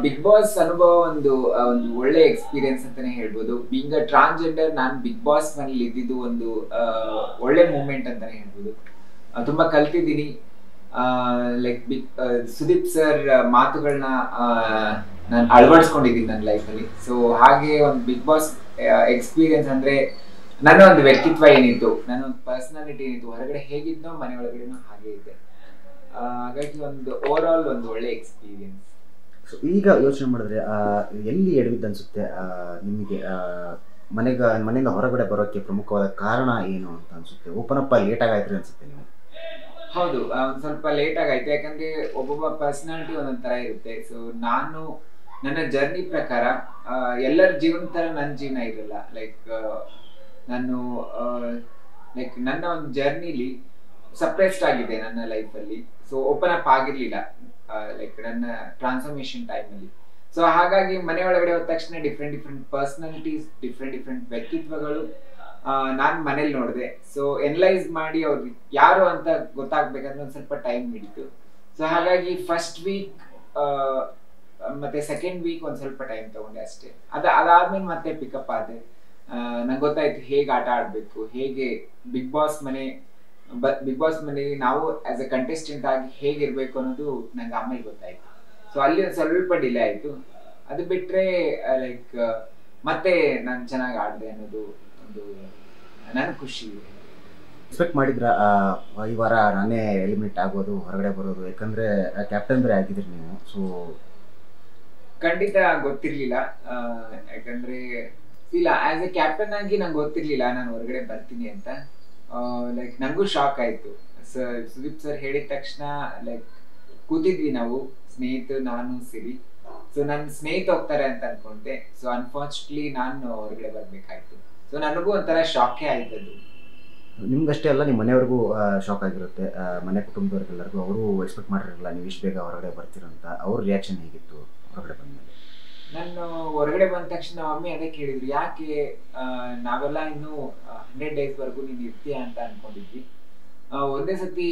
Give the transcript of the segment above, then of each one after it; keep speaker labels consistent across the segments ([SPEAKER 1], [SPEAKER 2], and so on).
[SPEAKER 1] Big boss ಅನುಭವ ಒಂದು ಒಳ್ಳೆ ಎಕ್ಸ್ಪೀರಿಯನ್ಸ್ ಅಂತಾನೆ ಹೇಳ್ಬೋದು. ಬೀಂಗ್ ಅ ಟ್ರಾನ್ಸ್ಜೆಂಡರ್ ನಾನು ಬಿಗ್ ಬಾಸ್ ಮನೇಲಿ ಇದ್ದಿದ್ದು ಒಂದು ಒಳ್ಳೆ ಮೂಮೆಂಟ್ ಅಂತಾನೆ ಹೇಳ್ಬೋದು. ತುಂಬಾ ಕಲ್ತಿದ್ದೀನಿ. ಲೈಕ್ ಸುದೀಪ್ ಸರ್ ಮಾತುಗಳನ್ನ ನಾನು ಅಳವಡಿಸ್ಕೊಂಡಿದ್ದೀನಿ ನನ್ನ ಲೈಫಲ್ಲಿ. ಸೊ ಹಾಗೆ ಒಂದು ಬಿಗ್ ಬಾಸ್ ಎಕ್ಸ್ಪೀರಿಯನ್ಸ್ ಅಂದ್ರೆ ನನ್ನ ಒಂದು ವ್ಯಕ್ತಿತ್ವ ಏನಿತ್ತು, ನನ್ನ ಒಂದು ಪರ್ಸನಾಲಿಟಿ ಏನಿತ್ತು, ಹೊರಗಡೆ ಹೇಗಿದ್ನೋ ಮನೆ ಒಳಗಡೆನೂ ಹಾಗೆ ಇದೆ. ಹಾಗಾಗಿ ಒಂದು ಓವರ್ ಆಲ್ ಒಂದು ಒಳ್ಳೆ ಎಕ್ಸ್ಪೀರಿಯನ್ಸ್.
[SPEAKER 2] ಸೊ ಈಗ ಯೋಚನೆ ಮಾಡಿದ್ರೆ ಎಲ್ಲಿ ಎಡವಿದ್ದು ಅನಿಸುತ್ತೆ ನಿಮಗೆ? ಮನೆಯಿಂದ ಹೊರಗಡೆ ಬರೋಕ್ಕೆ ಪ್ರಮುಖವಾದ ಕಾರಣ ಏನು ಅಂತ ಅನಿಸುತ್ತೆ? ಓಪನ್ ಅಪ್ ಲೇಟಾಗಿ ಆಯ್ತು ಅನಿಸುತ್ತೆ ನೀವು?
[SPEAKER 1] ಹೌದು, ಒಂದು ಸ್ವಲ್ಪ ಲೇಟ್ ಆಗಾಯ್ತು. ಯಾಕಂದ್ರೆ ಒಬ್ಬೊಬ್ಬ ಪರ್ಸನಾಲಿಟಿ ಒಂದೊಂದ್ ತರ ಇರುತ್ತೆ. ಸೊ ನಾನು ನನ್ನ ಜರ್ನಿ ಪ್ರಕಾರ ಎಲ್ಲರ ಜೀವನ ತರ ನನ್ನ ಜೀವನ ಇರಲ್ಲ. ನಾನು ನನ್ನ ಒಂದು ಜರ್ನಿಲಿ ಸಪ್ರೆಸ್ಡ್ ಆಗಿದೆ ನನ್ನ ಲೈಫಲ್ಲಿ. ಸೊ ಓಪನ್ ಅಪ್ ಆಗಿರ್ಲಿಲ್ಲ ನನ್ನ ಟ್ರಾನ್ಸ್ಫಾರ್ಮೇಶನ್ ಟೈಮಲ್ಲಿ. ಸೊ ಹಾಗಾಗಿ ಮನೆ ಒಳಗಡೆ ಹೋದ ತಕ್ಷಣ ಡಿಫ್ರೆಂಟ್ ಪರ್ಸನಾಲಿಟೀಸ್, ಡಿಫ್ರೆಂಟ್ ವ್ಯಕ್ತಿತ್ವಗಳು ನಾನು ಮನೇಲಿ ನೋಡಿದೆ. ಸೊ ಎನಲೈಸ್ ಮಾಡಿ ಅವ್ರಿಗೆ ಯಾರು ಅಂತ ಗೊತ್ತಾಗ್ಬೇಕಂದ್ರೆ ಒಂದು ಸ್ವಲ್ಪ ಟೈಮ್ ಹಿಡಿತು. ಸೊ ಹಾಗಾಗಿ ಫಸ್ಟ್ ವೀಕ್ ಮತ್ತೆ ಸೆಕೆಂಡ್ ವೀಕ್ ಒಂದು ಸ್ವಲ್ಪ ಟೈಮ್ ತಗೊಂಡೆ ಅಷ್ಟೇ. ಅದಾದ್ಮೇಲೆ ಮತ್ತೆ ಪಿಕಪ್ ಆದೆ. ನಂಗೆ ಗೊತ್ತಾಯ್ತು ಹೇಗೆ ಆಟ ಆಡ್ಬೇಕು, ಹೇಗೆ ಬಿಗ್ ಬಾಸ್ ಮನೆಯಲ್ಲಿ ನಾವು ಆಸ್ ಅ ಕಂಟೆಸ್ಟೆಂಟ್ ಆಗಿ ಹೇಗಿರ್ಬೇಕು ಅನ್ನೋದು ನಂಗೆ ಆಮೇಲೆ ಗೊತ್ತಾಯ್ತು. ಸೊ ಅಲ್ಲಿ ಒಂದು ಸ್ವಲ್ಪ ಡಿಲೇ ಆಯ್ತು. ಅದು ಬಿಟ್ರೆ ಮತ್ತೆ ನಾನು ಚೆನ್ನಾಗಿ ಆಡಿದೆ ಅನ್ನೋದು ಒಂದು ನನ್ನ ಖುಷಿ.
[SPEAKER 2] ಎಕ್ಸ್ಪೆಕ್ಟ್ ಮಾಡಿದ್ರ ಈ ವಾರ ನಾನೇ ಎಲಿಮಿನೇಟ್ ಆಗೋದು, ಹೊರಗಡೆ ಬರೋದು? ಯಾಕಂದ್ರೆ ಕ್ಯಾಪ್ಟನ್ ಬೇರೆ ಆಗಿದ್ರಿ ನೀವು. ಸೊ
[SPEAKER 1] ಖಂಡಿತ ಗೊತ್ತಿರ್ಲಿಲ್ಲ. ಯಾಕಂದ್ರೆ ಇಲ್ಲ, ಆಸ್ ಎ ಕ್ಯಾಪ್ಟನ್ ಆಗಿ ನಂಗೆ ಗೊತ್ತಿರ್ಲಿಲ್ಲ ನಾನು ಹೊರಗಡೆ ಬರ್ತೀನಿ ಅಂತ. ನಂಗೂ ಶಾಕ್ ಆಯ್ತು. ಸುದೀಪ್ ಸರ್ ಹೇಳಿದ ತಕ್ಷಣ ಕೂತಿದ್ವಿ ನಾವು ಸ್ನೇಹಿತರು, ನಾನು ಸಿರಿ. ಸೊ ನನ್ನ ಸ್ನೇಹಿತ ಹೋಗ್ತಾರೆ ಅಂತ ಅನ್ಕೊಂಡೆ. ಸೊ ಅನ್ಫಾರ್ಚುನೇಟ್ಲಿ ನಾನು ಹೊರಗಡೆ ಬರ್ಬೇಕಾಯ್ತು. ಸೊ ನನಗೂ ಒಂಥರ ಶಾಕೇ ಆಯ್ತದು.
[SPEAKER 2] ನಿಮ್ಗಷ್ಟೇ ಅಲ್ಲ, ನಿಮ್ಮ ಮನೆಯವ್ರಿಗೂ ಶಾಕ್ ಆಗಿರುತ್ತೆ, ಮನೆ ಕುಟುಂಬದವ್ರಿಗೆಲ್ಲರಿಗೂ. ಅವರು ಎಕ್ಸ್ಪೆಕ್ಟ್ ಮಾಡಿರಲ್ಲ ನೀವು ಇಷ್ಟು ಬೇಗ ಹೊರಗಡೆ ಬರ್ತೀರಂತ. ಅವ್ರ ರಿಯಾಕ್ಷನ್ ಹೇಗಿತ್ತು ಹೊರಗಡೆ ಬಂದ್ಮೇಲೆ?
[SPEAKER 1] ನಾನು ಹೊರಗಡೆ ಬಂದ ತಕ್ಷಣ ಮಮ್ಮಿ ಅದೇ ಕೇಳಿದ್ರು, ಯಾಕೆ ನಾವೆಲ್ಲ ಇನ್ನು 100 days ವರ್ಗು ನೀನ್ ಇರ್ತೀಯ ಅಂತ ಅನ್ಕೊಂಡಿದ್ವಿ. ಒಂದೇ ಸತಿ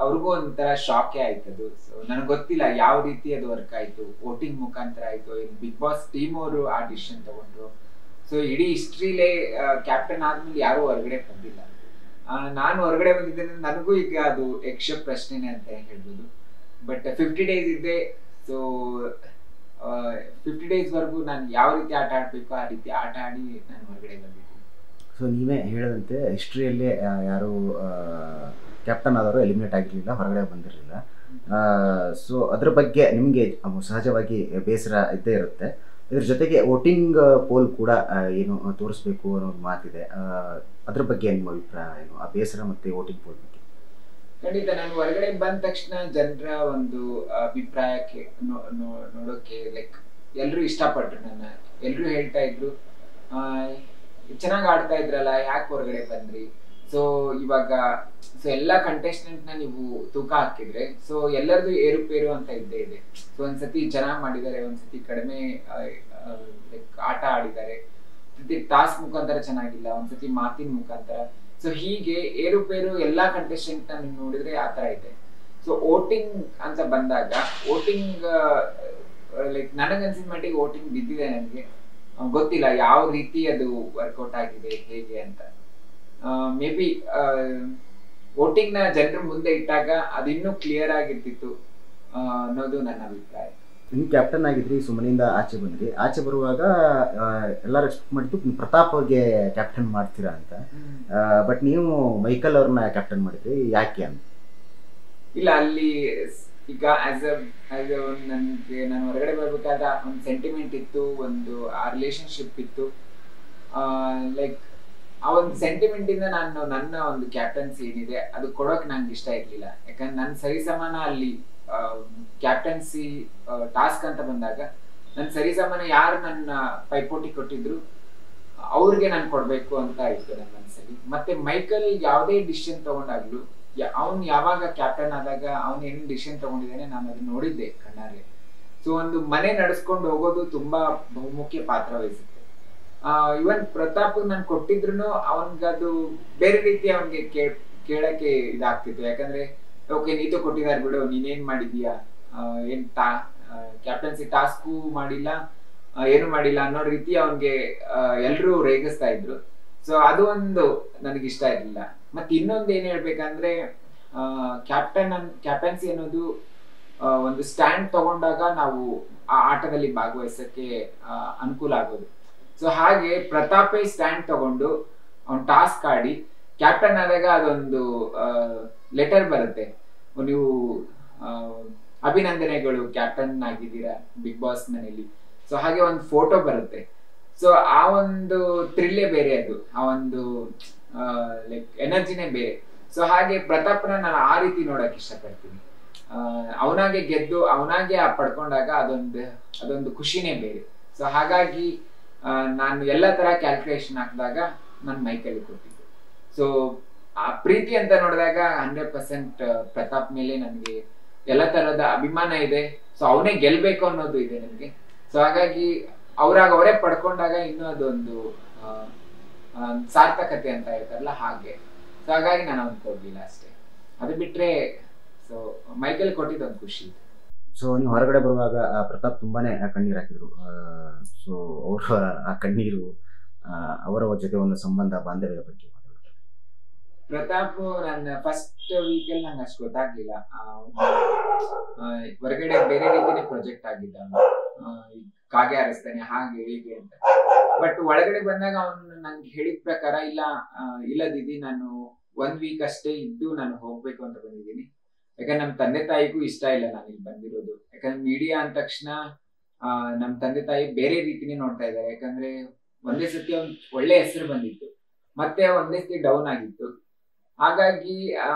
[SPEAKER 1] ಅವ್ರಿಗೂ ಒಂಥರ ಶಾಕೇ ಆಯ್ತದು. ಸೊ ನನಗೆ ಗೊತ್ತಿಲ್ಲ ಯಾವ ರೀತಿ ಅದು ವರ್ಕ್ ಆಯ್ತು, ವೋಟಿಂಗ್ ಮುಖಾಂತರ ಆಯ್ತು, ಬಿಗ್ ಬಾಸ್ ಟೀಮ್ ಅವರು ಆ ಡಿಸಿಷನ್ ತಗೊಂಡ್ರು. ಸೊ ಇಡೀ ಹಿಸ್ಟ್ರಿಲೇ ಕ್ಯಾಪ್ಟನ್ ಆದ್ಮೇಲೆ ಯಾರು ಹೊರಗಡೆ ಬಂದಿಲ್ಲ. ನಾನು ಹೊರಗಡೆ ಬಂದಿದ್ದೇನೆ, ನನಗೂ ಈಗ ಅದು ಯಕ್ಷ ಪ್ರಶ್ನೆನೆ ಅಂತ ಹೇಳ್ಬೋದು. ಬಟ್ 50 days ಇದ್ದೆ. ಸೊ 50 days ವರ್ಗು ನಾನು ಯಾವ ರೀತಿ ಆಟ ಆಡ್ಬೇಕು ಆ ರೀತಿ ಆಟ ಆಡಿ ನಾನು ಹೊರಗಡೆ ಬಂದಿದ್ದೀನಿ.
[SPEAKER 2] ಸೊ ನೀವೇ ಹೇಳದಂತೆ ಹಿಸ್ಟ್ರಿಯಲ್ಲೇ ಯಾರು ಕ್ಯಾಪ್ಟನ್ ಆದವರು ಎಲಿಮಿನೇಟ್ ಆಗಿರಲಿಲ್ಲ, ಹೊರಗಡೆ ಬಂದಿರಲಿಲ್ಲ. ಸೊ ಅದ್ರ ಬಗ್ಗೆ ನಿಮಗೆ ಸಹಜವಾಗಿ ಬೇಸರ ಇದ್ದೇ ಇರುತ್ತೆ. ಇದ್ರ ಜೊತೆಗೆ ವೋಟಿಂಗ್ ಪೋಲ್ ಕೂಡ ಏನು ತೋರಿಸ್ಬೇಕು ಅನ್ನೋ ಮಾತಿದೆ. ಅದ್ರ ಬಗ್ಗೆ ನಿಮ್ಮ ಅಭಿಪ್ರಾಯ ಏನು? ಆ ಬೇಸರ ಮತ್ತು ವೋಟಿಂಗ್ ಪೋಲ್ ಬಗ್ಗೆ?
[SPEAKER 1] ಖಂಡಿತ ನಾನು ಹೊರಗಡೆ ಬಂದ ತಕ್ಷಣ ಜನರ ಒಂದು ಅಭಿಪ್ರಾಯಕ್ಕೆ ನೋಡೋಕೆ ಎಲ್ರು ಇಷ್ಟಪಟ್ರು ನನ್ನ. ಎಲ್ರು ಹೇಳ್ತಾ ಇದ್ರು ಚೆನ್ನಾಗಿ ಆಡ್ತಾ ಇದ್ರಲ್ಲ, ಯಾಕೆ ಹೊರಗಡೆ ಬಂದ್ರಿ? ಸೊ ಇವಾಗ ಎಲ್ಲ ಕಂಟೆಸ್ಟೆಂಟ್ ನ ನೀವು ತೂಕ ಹಾಕಿದ್ರೆ ಸೊ ಎಲ್ಲರದು ಏರುಪೇರು ಅಂತ ಇದ್ದೇ ಇದೆ. ಸೊ ಒಂದ್ಸತಿ ಚೆನ್ನಾಗಿ ಮಾಡಿದ್ದಾರೆ, ಒಂದ್ಸತಿ ಕಡಿಮೆ ಆಟ ಆಡಿದ್ದಾರೆ, ಟಾಸ್ಕ್ ಮುಖಾಂತರ ಚೆನ್ನಾಗಿಲ್ಲ, ಒಂದ್ಸತಿ ಮಾತಿನ ಮುಖಾಂತರ. ಸೊ ಹೀಗೆ ಏರುಪೇರು ಎಲ್ಲಾ ಕಂಟೆಸ್ಟೆಂಟ್ ನ ನೀವು ನೋಡಿದ್ರೆ ಆತರ ಇದೆ. ಸೊ ವೋಟಿಂಗ್ ಅಂತ ಬಂದಾಗ ವೋಟಿಂಗ್ ನನಗನ್ಸಿದ ಮಟ್ಟಿಗೆ ವೋಟಿಂಗ್ ಬಿದ್ದಿದೆ. ನನಗೆ ಗೊತ್ತಿಲ್ಲ ಯಾವ ರೀತಿ ಅದು ವರ್ಕೌಟ್ ಆಗಿದೆ ಹೇಗೆ ಅಂತ. ಮೇ ಬಿ ವೋಟಿಂಗ್ ನ ಜನರ ಮುಂದೆ ಇಟ್ಟಾಗ ಅದಿನ್ನೂ ಕ್ಲಿಯರ್ ಆಗಿರ್ತಿತ್ತು ಅನ್ನೋದು ನನ್ನ ಅಭಿಪ್ರಾಯ.
[SPEAKER 2] ನೀವು ಕ್ಯಾಪ್ಟನ್ ಆಗಿದ್ರಿ, ಸುಮ್ಮನಿಂದ ಆಚೆ ಬಂದ್ರಿ. ಆಚೆ ಬರುವಾಗ ಎಲ್ಲರೂ ಎಕ್ಸ್ಪೆಕ್ಟ್ ಮಾಡಿದ್ದು ಪ್ರತಾಪ್ಗೆ ಕ್ಯಾಪ್ಟನ್ ಮಾಡ್ತೀರಾ ಅಂತ. ಬಟ್ ನೀವು ಮೈಕಲ್ ಅವ್ರನ್ನ ಕ್ಯಾಪ್ಟನ್ ಮಾಡಿದ್ರಿ, ಯಾಕೆ ಅಂತ?
[SPEAKER 1] ಇಲ್ಲ, ಅಲ್ಲಿ ಈಗ ನನಗೆ ನಾನು ಹೊರಗಡೆ ಬರ್ಬೇಕಾದ ಒಂದು ಸೆಂಟಿಮೆಂಟ್ ಇತ್ತು, ಒಂದು ಆ ರಿಲೇಶನ್ಶಿಪ್ ಇತ್ತು. ಆ ಒಂದು ಸೆಂಟಿಮೆಂಟ್ ಇಂದ ನಾನು ನನ್ನ ಒಂದು ಕ್ಯಾಪ್ಟನ್ಸಿ ಏನಿದೆ ಅದು ಕೊಡೋಕೆ ನಂಗೆ ಇಷ್ಟ ಇರ್ಲಿಲ್ಲ. ಯಾಕಂದ್ರೆ ನನ್ನ ಸರಿಸಮಾನ ಅಲ್ಲಿ ಕ್ಯಾಪ್ಟನ್ಸಿ ಟಾಸ್ಕ್ ಅಂತ ಬಂದಾಗ ನನ್ನ ಸರಿಸಮಾನ ಯಾರು ನನ್ನ ಪೈಪೋಟಿ ಕೊಟ್ಟಿದ್ರು ಅವ್ರಿಗೆ ನಾನು ಕೊಡ್ಬೇಕು ಅಂತ ಇತ್ತು ನನ್ನ ಮನಸ್ಸಲ್ಲಿ. ಮತ್ತೆ ಮೈಕಲ್ ಯಾವುದೇ ಡಿಸಿಷನ್ ತಗೊಂಡಾಗ್ಲು, ಅವ್ನು ಯಾವಾಗ ಕ್ಯಾಪ್ಟನ್ ಆದಾಗ ಅವ್ನು ಏನೇನು ಡಿಸಿಷನ್ ತಗೊಂಡಿದ್ದಾನೆ ನಾನು ಅದನ್ನ ನೋಡಿದ್ದೆ ಕಣ್ಣಾರೆ. ಸೊ ಒಂದು ಮನೆ ನಡೆಸ್ಕೊಂಡು ಹೋಗೋದು ತುಂಬಾ ಬಹುಮುಖ್ಯ ಪಾತ್ರ ವಹಿಸುತ್ತೆ. ಇವನ್ ಪ್ರತಾಪ್ ನಾನು ಕೊಟ್ಟಿದ್ರು ಅವನ್ಗದು ಬೇರೆ ರೀತಿ ಅವನ್ಗೆ ಕೇಳಕ್ಕೆ ಇದಾಗ್ತಿತ್ತು. ಯಾಕಂದ್ರೆ ಓಕೆ ನೀತು ಕೊಟ್ಟಿದ್ದಾರೆ ಬಿಡು, ನೀನೇನ್ ಮಾಡಿದೀಯಾ, ಕ್ಯಾಪ್ಟನ್ಸಿ ಟಾಸ್ಕು ಮಾಡಿಲ್ಲ, ಏನು ಮಾಡಿಲ್ಲ ಅನ್ನೋ ರೀತಿ ಅವನ್ಗೆ ಎಲ್ರೂ ರೇಗಿಸ್ತಾ ಇದ್ರು. ಸೊ ಅದು ಒಂದು ನನಗೆ ಇಷ್ಟ ಇರಲಿಲ್ಲ. ಮತ್ತೆ ಇನ್ನೊಂದು ಏನ್ ಹೇಳ್ಬೇಕಂದ್ರೆ ಕ್ಯಾಪ್ಟನ್ಸಿ ಅನ್ನೋದು ಒಂದು ಸ್ಟ್ಯಾಂಡ್ ತಗೊಂಡಾಗ ನಾವು ಆ ಆಟದಲ್ಲಿ ಭಾಗವಹಿಸಕ್ಕೆ ಅನುಕೂಲ ಆಗೋದು. ಸೊ ಹಾಗೆ ಪ್ರತಾಪೇ ಸ್ಟ್ಯಾಂಡ್ ತಗೊಂಡು ಅವ್ನು ಟಾಸ್ಕ್ ಆಡಿ ಕ್ಯಾಪ್ಟನ್ ಆದಾಗ ಅದೊಂದು ಲೆಟರ್ ಬರುತ್ತೆ, ನೀವು ಅಭಿನಂದನೆಗಳು ಕ್ಯಾಪ್ಟನ್ ಆಗಿದ್ದೀರಾ ಬಿಗ್ ಬಾಸ್ ಮನೆಯಲ್ಲಿ. ಸೊ ಹಾಗೆ ಒಂದು ಫೋಟೋ ಬರುತ್ತೆ. ಸೊ ಆ ಒಂದು ಥ್ರಿಲ್ಲೇ ಬೇರೆ, ಅದು ಆ ಒಂದು ಲೈಕ್ ಎನರ್ಜಿನೇ ಬೇರೆ. ಸೊ ಹಾಗೆ ಪ್ರತಾಪ್ನ ನಾನು ಆ ರೀತಿ ನೋಡಕ್ ಇಷ್ಟಪಡ್ತೀನಿ. ಅವನಾಗೆ ಗೆದ್ದು ಅವನಾಗೆ ಪಡ್ಕೊಂಡಾಗ ಅದೊಂದು ಖುಷಿನೇ ಬೇರೆ. ಸೊ ಹಾಗಾಗಿ ನಾನು ಎಲ್ಲ ತರ ಕ್ಯಾಲ್ಕುಲೇಷನ್ ಹಾಕಿದಾಗ ನಾನು ಮೈಕಲ್ಲಿ ಕೊಟ್ಟಿದ್ದೆ. ಸೊ ಆ ಪ್ರೀತಿ ಅಂತ ನೋಡಿದಾಗ 100% ಪ್ರತಾಪ್ ಮೇಲೆ ನನಗೆ ಎಲ್ಲ ತರದ ಅಭಿಮಾನ ಇದೆ. ಸೊ ಅವನೇ ಗೆಲ್ಬೇಕು ಅನ್ನೋದು ಇದೆ ನನಗೆ. ಸೊ ಹಾಗಾಗಿ ಅವರೇ ಪಡ್ಕೊಂಡಾಗ ಇನ್ನೂ ಅದೊಂದು ಸಾರ್ಥಕತೆ ಅಂತ ಹೇಳ್ತಾರಲ್ಲ ಹಾಗೆ. ಸೊ ಹಾಗಾಗಿ ನಾನು ಅವ್ನು ಕೊಡ್ಲಿಲ್ಲ ಅಷ್ಟೇ. ಅದು ಬಿಟ್ರೆ ಸೊ ಮೈಕಲ್ ಕೊಟ್ಟಿದ್ದು ಒಂದು ಖುಷಿ ಇದೆ.
[SPEAKER 2] ಸೊ ನೀವು ಹೊರಗಡೆ ಬರುವಾಗ ಪ್ರತಾಪ್ ತುಂಬಾನೇ ಕಣ್ಣೀರು ಹಾಕಿದ್ರು. ಸೊ ಅವರ ಆ ಕಣ್ಣೀರು, ಅವರ ಜೊತೆ ಒಂದು ಸಂಬಂಧ ಬಾಂಧವ್ಯದ ಬಗ್ಗೆ ಮಾತಾಡ್ತಾರೆ.
[SPEAKER 1] ಪ್ರತಾಪ್ ನನ್ನ ಫಸ್ಟ್ ವೀಕಲ್ಲಿ ನಂಗೆ ಅಷ್ಟು ಗೊತ್ತಾಗ್ಲಿಲ್ಲ. ಹೊರಗಡೆ ಬೇರೆ ರೀತಿನೇ ಪ್ರೊಜೆಕ್ಟ್ ಆಗಿದ್ದ, ಕಾಗೆ ಹಾರಿಸ್ತಾನೆ ಹಾಗೆ ಹೀಗೆ ಅಂತ. ಬಟ್ ಒಳಗಡೆ ಬಂದಾಗ ಅವನು ನಂಗೆ ಹೇಳಿದ ಪ್ರಕಾರ ಇಲ್ಲ ದೀದಿ, ನಾನು 1 ವೀಕ್ ಅಷ್ಟೇ ಇದ್ದು ನಾನು ಹೋಗ್ಬೇಕು ಅಂತ ಬಂದಿದ್ದೀನಿ. ಯಾಕಂದ್ರೆ ನಮ್ಮ ತಂದೆ ತಾಯಿಗೂ ಇಷ್ಟ ಇಲ್ಲ ನಾನು ಇಲ್ಲಿ ಬಂದಿರೋದು. ಯಾಕಂದ್ರೆ ಮೀಡಿಯಾ ಅಂದ ತಕ್ಷಣ ನಮ್ಮ ತಂದೆ ತಾಯಿ ಬೇರೆ ರೀತಿನೇ ನೋಡ್ತಾ ಇದ್ದಾರೆ. ಯಾಕಂದ್ರೆ ಒಂದೇ ಸತಿ ಅವ್ನ್ ಒಳ್ಳೆ ಹೆಸರು ಬಂದಿತ್ತು, ಮತ್ತೆ ಒಂದೇ ಸತಿ ಡೌನ್ ಆಗಿತ್ತು. ಹಾಗಾಗಿ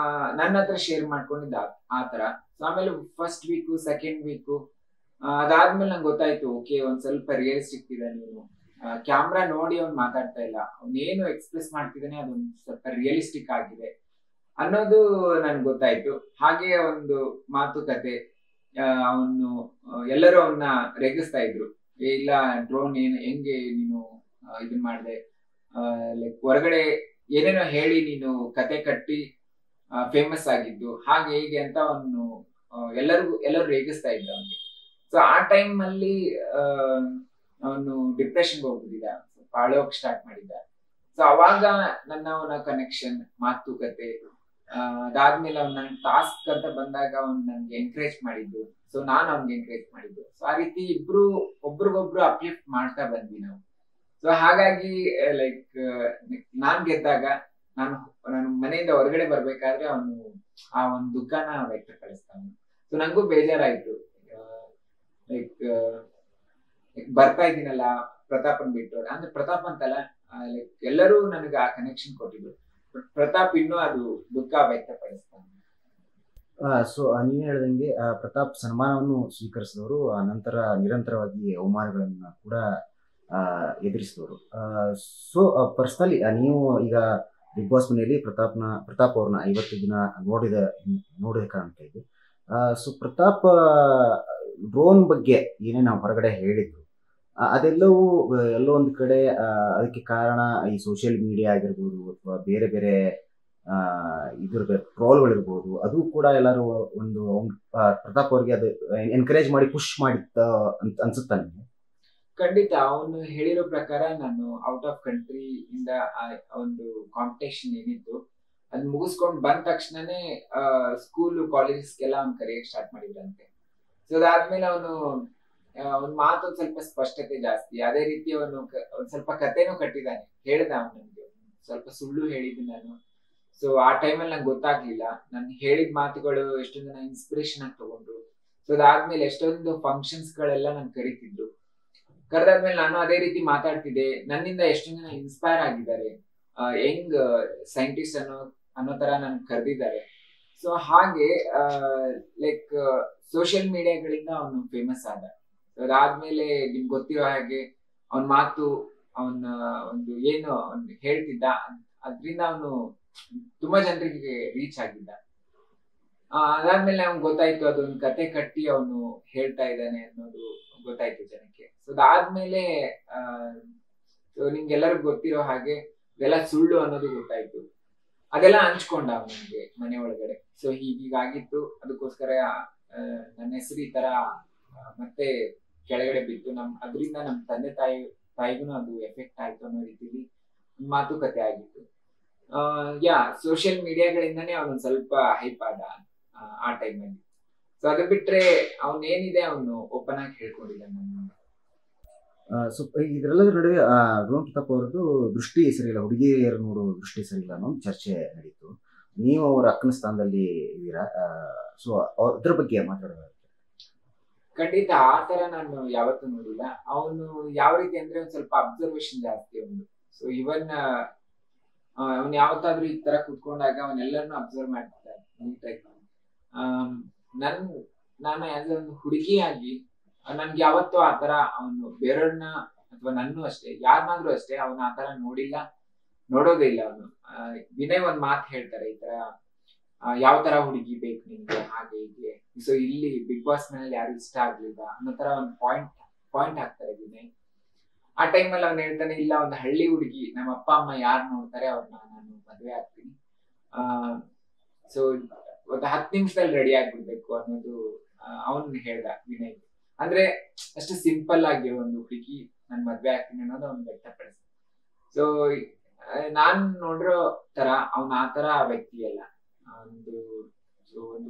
[SPEAKER 1] ನನ್ನ ಹತ್ರ ಶೇರ್ ಮಾಡ್ಕೊಂಡಿದ್ದ ಆ ತರ. ಆಮೇಲೆ ಫಸ್ಟ್ ವೀಕು, ಸೆಕೆಂಡ್ ವೀಕು ಅದಾದ್ಮೇಲೆ ನಂಗೆ ಗೊತ್ತಾಯ್ತು, ಓಕೆ ಒಂದ್ ಸ್ವಲ್ಪ ರಿಯಲಿಸ್ಟಿಕ್ ಇದೆ. ನೀನು ಕ್ಯಾಮ್ರಾ ನೋಡಿ ಅವ್ನು ಮಾತಾಡ್ತಾ ಇಲ್ಲ, ಅವನೇನು ಎಕ್ಸ್ಪ್ರೆಸ್ ಮಾಡ್ತಿದ್ದಾನೆ ಅದೊಂದು ಸ್ವಲ್ಪ ರಿಯಲಿಸ್ಟಿಕ್ ಆಗಿದೆ ಅನ್ನೋದು ನನ್ಗೆ ಗೊತ್ತಾಯ್ತು. ಹಾಗೆ ಒಂದು ಮಾತುಕತೆ, ಅವನು ಎಲ್ಲರೂ ಅವನ್ನ ರೇಗಿಸ್ತಾ ಇದ್ರು, ಇಲ್ಲ ಡ್ರೋನ್ ಹೆಂಗೆ ನೀನು ಇದನ್ ಮಾಡಿದೆ, ಲೈಕ್ ಹೊರಗಡೆ ಏನೇನೋ ಹೇಳಿ ನೀನು ಕತೆ ಕಟ್ಟಿ ಫೇಮಸ್ ಆಗಿದ್ದು ಹಾಗೆ ಹೀಗೆ ಅಂತ ಎಲ್ಲರೂ ರೇಗಿಸ್ತಾ ಇದ್ದ ಅವನಿಗೆ. ಸೊ ಆ ಟೈಮ್ ಅಲ್ಲಿ ಅವನು ಡಿಪ್ರೆಷನ್ಗೆ ಹೋಗ್ಬಿಟ್ಟಿದ್ದ, ಅಳೋಕ್ ಸ್ಟಾರ್ಟ್ ಮಾಡಿದ್ದ. ಸೊ ಅವಾಗ ಅವನ ಕನೆಕ್ಷನ್, ಮಾತುಕತೆ, ಅದಾದ್ಮೇಲೆ ಅವ್ನು ನನ್ ಟಾಸ್ಕ್ ಅಂತ ಬಂದಾಗ ಅವ್ನು ನನ್ಗೆ ಎಂಕರೇಜ್ ಮಾಡಿದ್ದು. ಸೊ ನಾನು ಅವ್ನಿಗೆ ಎಂಕರೇಜ್ ಮಾಡಿದ್ದು. ಸೊ ಆ ರೀತಿ ಇಬ್ರು ಒಬ್ರಿಗೊಬ್ರು ಅಪ್ಲಿಫ್ಟ್ ಮಾಡ್ತಾ ಬಂದ್ವಿ ನಾವು. ಸೊ ಹಾಗಾಗಿ ಲೈಕ್ ನಾನ್ ಗೆದ್ದಾಗ ನಾನು ಮನೆಯಿಂದ ಹೊರಗಡೆ ಬರ್ಬೇಕಾದ್ರೆ ಅವನು ಆ ಒಂದು ದುಃಖನ ವ್ಯಕ್ತಪಡಿಸ್ತಾನೆ. ಸೊ ನಂಗೂ ಬೇಜಾರಾಯ್ತು, ಲೈಕ್ ಬರ್ತಾ ಇದ್ದೀನಲ್ಲ ಪ್ರತಾಪನ್ ಬಿಟ್ಟು. ಅಂದ್ರೆ ಪ್ರತಾಪ್ ಅಂತಲ್ಲ, ಲೈಕ್ ಎಲ್ಲರೂ ನನಗೆ ಆ ಕನೆಕ್ಷನ್ ಕೊಟ್ಟಿದ್ರು. ಪ್ರತಾಪ್ ಇನ್ನೂ ಅದು ದುಃಖ ವ್ಯಕ್ತಪಡಿಸ್ತಾನೆ.
[SPEAKER 2] ಸೊ ನೀವು ಹೇಳ್ದಂಗೆ ಪ್ರತಾಪ್ ಸನ್ಮಾನವನ್ನು ಸ್ವೀಕರಿಸಿದವರು, ನಂತರ ನಿರಂತರವಾಗಿ ಅವಮಾನಗಳನ್ನ ಕೂಡ ಎದುರಿಸಿದವರು. ಸೊ ಪರ್ಸನಲಿ ನೀವು ಈಗ ಬಿಗ್ ಬಾಸ್ ಮನೆಯಲ್ಲಿ ಪ್ರತಾಪ್ ಅವ್ರನ್ನ 50 ದಿನ ನೋಡಿದ ಕಾಣ್ತಾ ಇದೆ. ಸೊ ಪ್ರತಾಪ್ ಡ್ರೋನ್ ಬಗ್ಗೆ ಏನೇ ನಾವು ಹೊರಗಡೆ ಹೇಳಿದ್ರು, ಅದೆಲ್ಲವೂ ಎಲ್ಲೋ ಒಂದು ಕಡೆ ಅದಕ್ಕೆ ಕಾರಣ ಈ ಸೋಷಿಯಲ್ ಮೀಡಿಯಾ ಆಗಿರ್ಬೋದು, ಅಥವಾ ಬೇರೆ ಬೇರೆ ಟ್ರೋಲ್ಗಳಿರ್ಬೋದು. ಅದು ಕೂಡ ಎಲ್ಲರೂ ಒಂದು ಪ್ರತಾಪ್ ಅವ್ರಿಗೆ ಅದು ಎನ್ಕರೇಜ್ ಮಾಡಿ ಪುಷ್ ಮಾಡಿತ್ತ ಅಂತ ಅನ್ಸುತ್ತಾ ನಿಮಗೆ?
[SPEAKER 1] ಖಂಡಿತ. ಅವನು ಹೇಳಿರೋ ಪ್ರಕಾರ ನಾನು ಔಟ್ ಆಫ್ ಕಂಟ್ರಿ ಇಂದ ಒಂದು ಕಾಂಪಿಟೇಷನ್ ಏನಿತ್ತು ಅದ್ ಮುಗಿಸ್ಕೊಂಡು ಬಂದ ತಕ್ಷಣನೇ ಸ್ಕೂಲ್ ಕಾಲೇಜಸ್ಗೆಲ್ಲ ಅವ್ನು ಕರೆಯಕ್ ಸ್ಟಾರ್ಟ್ ಮಾಡಿದ್ರಂತೆ. ಸೊ ಅದಾದ್ಮೇಲೆ ಅವನು ಮಾತು ಸ್ವಲ್ಪ ಸ್ಪಷ್ಟತೆ ಜಾಸ್ತಿ. ಅದೇ ರೀತಿ ಅವನು ಸ್ವಲ್ಪ ಕಥೆನೂ ಕಟ್ಟಿದ್ದಾನೆ, ಹೇಳ್ದ ಅವನು ನನ್ಗೆ ಸ್ವಲ್ಪ ಸುಳ್ಳು ಹೇಳಿದ್ದು ನಾನು. ಸೊ ಆ ಟೈಮಲ್ಲಿ ನಂಗೆ ಗೊತ್ತಾಗ್ಲಿಲ್ಲ, ನಾನು ಹೇಳಿದ ಮಾತುಗಳು ಎಷ್ಟೊಂದು ಜನ ಇನ್ಸ್ಪಿರೇಷನ್ ಆಗಿ ತಗೊಂಡ್ರು. ಸೊ ಅದಾದ್ಮೇಲೆ ಎಷ್ಟೊಂದು ಫಂಕ್ಷನ್ಸ್ ಗಳೆಲ್ಲ ನನ್ ಕರೀತಿದ್ರು. ಕರೆದಾದ್ಮೇಲೆ ನಾನು ಅದೇ ರೀತಿ ಮಾತಾಡ್ತಿದ್ದೆ. ನನ್ನಿಂದ ಎಷ್ಟೊಂದು ಜನ ಇನ್ಸ್ಪೈರ್ ಆಗಿದ್ದಾರೆ, ಯಂಗ್ ಸೈಂಟಿಸ್ಟ್ ಅನ್ನೋ ತರ ನನ್ ಕರೆದಿದ್ದಾರೆ. ಸೊ ಹಾಗೆ ಲೈಕ್ ಸೋಷಿಯಲ್ ಮೀಡಿಯಾಗಳಿಂದ ಅವನು ಫೇಮಸ್ ಆದ. ಅದಾದ್ಮೇಲೆ ನಿಮ್ಗೆ ಗೊತ್ತಿರೋ ಹಾಗೆ ಅವನ ಮಾತು, ಅವನ ಒಂದು ಏನು ಹೇಳ್ತಿದ್ದ, ಅದ್ರಿಂದ ಅವನು ತುಂಬಾ ಜನರಿಗೆ ರೀಚ್ ಆಗಿದ್ದ. ಅದಾದ್ಮೇಲೆ ಅವ್ನ್ ಗೊತ್ತಾಯ್ತು ಅದೊಂದು ಕತೆ ಕಟ್ಟಿ ಅವನು ಹೇಳ್ತಾ ಇದ್ದಾನೆ ಅನ್ನೋದು ಗೊತ್ತಾಯ್ತು ಜನಕ್ಕೆ. ಸೊ ಅದಾದ್ಮೇಲೆ ನಿಮ್ಗೆಲ್ಲರಿಗೂ ಗೊತ್ತಿರೋ ಹಾಗೆ ಇದೆಲ್ಲ ಸುಳ್ಳು ಅನ್ನೋದು ಗೊತ್ತಾಯ್ತು. ಅದೆಲ್ಲ ಹಂಚ್ಕೊಂಡ ಅವನಿಗೆ ಮನೆ ಒಳಗಡೆ. ಸೊ ಹೀಗಾಗಿತ್ತು, ಅದಕ್ಕೋಸ್ಕರ ನನ್ನ ಹೆಸರು ಈ ತರ ಮತ್ತೆ ಕೆಳಗಡೆ ಬಿತ್ತು. ಅದರಿಂದ ನಮ್ಮ ತಂದೆ ತಾಯಿಗೂ ಅದು ಎಫೆಕ್ಟ್ ಆಯ್ತು ಅನ್ನೋ ರೀತಿಲಿ ಮಾತುಕತೆ ಆಗಿತ್ತು. ಸೋಷಿಯಲ್ ಮೀಡಿಯಾಗಳಿಂದಾನೇ ಅವನೊಂದ್ ಸ್ವಲ್ಪ ಹೈಪ್ ಆದ ಆ ಟೈಮಲ್ಲಿ. ಸೊ ಅದು ಬಿಟ್ರೆ ಅವನೇನಿದೆ ಅವನು ಓಪನ್ ಆಗಿ ಹೇಳ್ಕೊಂಡಿಲ್ಲ ನನ್ನ.
[SPEAKER 2] ಸೊ ಇದರೆಲ್ಲದರ ನಡುವೆ ಡ್ರೋನ್ ಪ್ರತಾಪ್ ಅವರದ್ದು ದೃಷ್ಟಿ ಸರಿಯಿಲ್ಲ, ಹುಡುಗಿಯರು ನೋಡೋ ದೃಷ್ಟಿ ಸರಿಯಿಲ್ಲ ಅನ್ನೋ ಒಂದು ಚರ್ಚೆ ನಡೀತು. ನೀವು ಅವರ ಅಕ್ಕನ ಸ್ಥಾನದಲ್ಲಿ ಇದ್ದೀರಾ, ಸೊ ಅದ್ರ ಬಗ್ಗೆ ಮಾತಾಡೋದು.
[SPEAKER 1] ಖಂಡಿತ ಆ ತರ ನಾನು ಯಾವತ್ತೂ ನೋಡಿಲ್ಲ. ಅವನು ಯಾವ ರೀತಿ ಅಂದ್ರೆ ಒಂದ್ ಸ್ವಲ್ಪ ಅಬ್ಸರ್ವೇಷನ್ ಜಾಸ್ತಿ ಅವನು. ಸೊ ಇವನ್ ಅವ್ನು ಯಾವತ್ತಾದ್ರೂ ಈ ತರ ಕುತ್ಕೊಂಡಾಗ ಅವನ್ನೆಲ್ಲರನ್ನು ಅಬ್ಸರ್ವ್ ಮಾಡ್ತಿದ್ದ ನೀಟಾಗಿ. ನಾನು ಆಸ್ ಒಂದು ಹುಡುಗಿಯಾಗಿ ನನ್ಗೆ ಯಾವತ್ತೂ ಆತರ ಅವನು ಬೇರೆಯವ್ರನ್ನ ಅಥವಾ ನನ್ನೂ ಅಷ್ಟೇ ಯಾರನ್ನಾದ್ರೂ ಅಷ್ಟೇ ಅವನು ಆತರ ನೋಡಿಲ್ಲ, ನೋಡೋದೇ ಇಲ್ಲ ಅವನು. ವಿನಯ್ ಒಂದ್ ಮಾತು ಹೇಳ್ತಾರೆ, ಈ ತರ ಯಾವ ತರ ಹುಡುಗಿ ಬೇಕು ನಿನ್ಗೆ ಹಾಗೆ ಹೀಗೆ. ಸೊ ಇಲ್ಲಿ ಬಿಗ್ ಬಾಸ್ ಮನೇಲಿ ಯಾರು ಇಷ್ಟ ಆಗ್ಲಿಲ್ಲ ಅನ್ನೋ ತರ ಒಂದು ಪಾಯಿಂಟ್ ಹಾಕ್ತಾರೆ ವಿನಯ್. ಆ ಟೈಮಲ್ಲಿ ಅವ್ನು ಹೇಳ್ತಾನೆ, ಇಲ್ಲ ಒಂದು ಹಳ್ಳಿ ಹುಡುಗಿ ನಮ್ಮ ಅಪ್ಪ ಅಮ್ಮ ಯಾರು ನೋಡ್ತಾರೆ ಅವ್ರನ್ನ ನಾನು ಮದ್ವೆ ಆಗ್ತೀನಿ, ಸೊ ಒಂದು 10 ನಿಮಿಷದಲ್ಲಿ ರೆಡಿ ಆಗ್ಬಿಡ್ಬೇಕು ಅನ್ನೋದು ಅವನ್ ಹೇಳ್ದ ವಿನಯ್. ಅಂದ್ರೆ ಅಷ್ಟು ಸಿಂಪಲ್ ಆಗಿರೋ ಒಂದು ಹುಡುಗಿ ನನ್ ಮದ್ವೆ ಆಗ್ತೀನಿ ಅನ್ನೋದು ಅವ್ನು ವ್ಯಕ್ತಪಡಿಸ್ದ. ಸೊ ನಾನ್ ನೋಡಿರೋ ತರ ಅವ್ನ ಆ ತರ ವ್ಯಕ್ತಿ ಅಲ್ಲ, ಒಂದು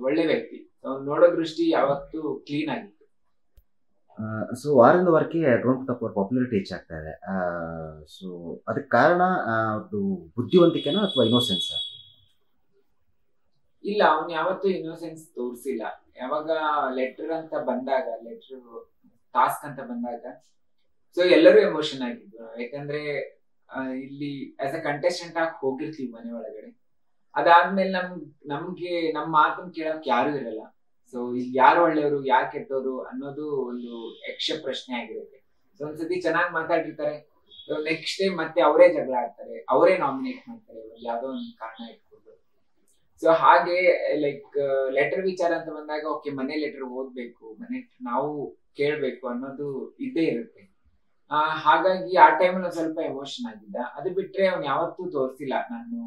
[SPEAKER 1] ಒಳ್ಳೆ ವ್ಯಕ್ತಿ. ಅವ್ನು ನೋಡೋ ದೃಷ್ಟಿ ಯಾವತ್ತೂ ಕ್ಲೀನ್ ಆಗಿತ್ತು.
[SPEAKER 2] ಸೊ ವಾರದಿಂದ ವಾರಕ್ಕೆ ಡ್ರೋನ್ ಪ್ರತಾಪ್ ಅವ್ರ ಪಾಪ್ಯುಲಾರಿಟಿ ಹೆಚ್ಚಾಗ್ತಾ ಇದೆ. ಸೊ ಅದಕ್ಕೆ ಕಾರಣ ಅದು ಬುದ್ಧಿವಂತಿಕೆನಾ ಅಥವಾ ಇನ್ನೋಸೆನ್ಸ್?
[SPEAKER 1] ಇಲ್ಲ, ಅವ್ನು ಯಾವತ್ತೂ ಇನ್ನೋಸೆನ್ಸ್ ತೋರಿಸಿಲ್ಲ. ಯಾವಾಗ ಲೆಟರ್ ಟಾಸ್ಕ್ ಅಂತ ಬಂದಾಗ ಸೊ ಎಲ್ಲರೂ ಎಮೋಷನ್ ಆಗಿದ್ರು. ಯಾಕಂದ್ರೆ ಇಲ್ಲಿ ಆಸ್ ಅ ಕಂಟೆಸ್ಟೆಂಟ್ ಆಗಿ ಹೋಗಿರ್ತೀವಿ ಮನೆ ಒಳಗಡೆ, ಅದಾದ್ಮೇಲೆ ನಮ್ಗೆ ನಮ್ಮ ಮಾತನ್ನ ಕೇಳಕ್ ಯಾರು ಇರಲ್ಲ. ಸೊ ಇಲ್ಲಿ ಯಾರು ಒಳ್ಳೆಯವರು ಯಾರು ಕೆಟ್ಟವರು ಅನ್ನೋದು ಒಂದು ಯಕ್ಷ ಪ್ರಶ್ನೆ ಆಗಿರುತ್ತೆ. ಸೊ ಒಂದ್ಸತಿ ಚೆನ್ನಾಗಿ ಮಾತಾಡಿರ್ತಾರೆ, ನೆಕ್ಸ್ಟ್ ಡೇ ಮತ್ತೆ ಅವರೇ ಜಗಳ ಆಡ್ತಾರೆ, ಅವರೇ ನಾಮಿನೇಟ್ ಮಾಡ್ತಾರೆ ಯಾವ್ದೋ ಒಂದು ಕಾರಣ ಇಟ್ಕೊಂಡು. ಸೊ ಹಾಗೆ ಲೈಕ್ ಲೆಟರ್ ವಿಚಾರ ಅಂತ ಬಂದಾಗ ಓಕೆ ಮನೆ ಲೆಟರ್ ಓದ್ಬೇಕು, ಮನೆ ನಾವು ಕೇಳ್ಬೇಕು ಅನ್ನೋದು ಇದ್ದೇ ಇರುತ್ತೆ. ಹಾಗಾಗಿ ಆ ಟೈಮಲ್ಲಿ ಸ್ವಲ್ಪ ಎಮೋಷನ್ ಆಗಿದ್ದ. ಅದು ಬಿಟ್ರೆ ಅವ್ನು ಯಾವತ್ತೂ ತೋರಿಸಿಲ್ಲ ನಾನು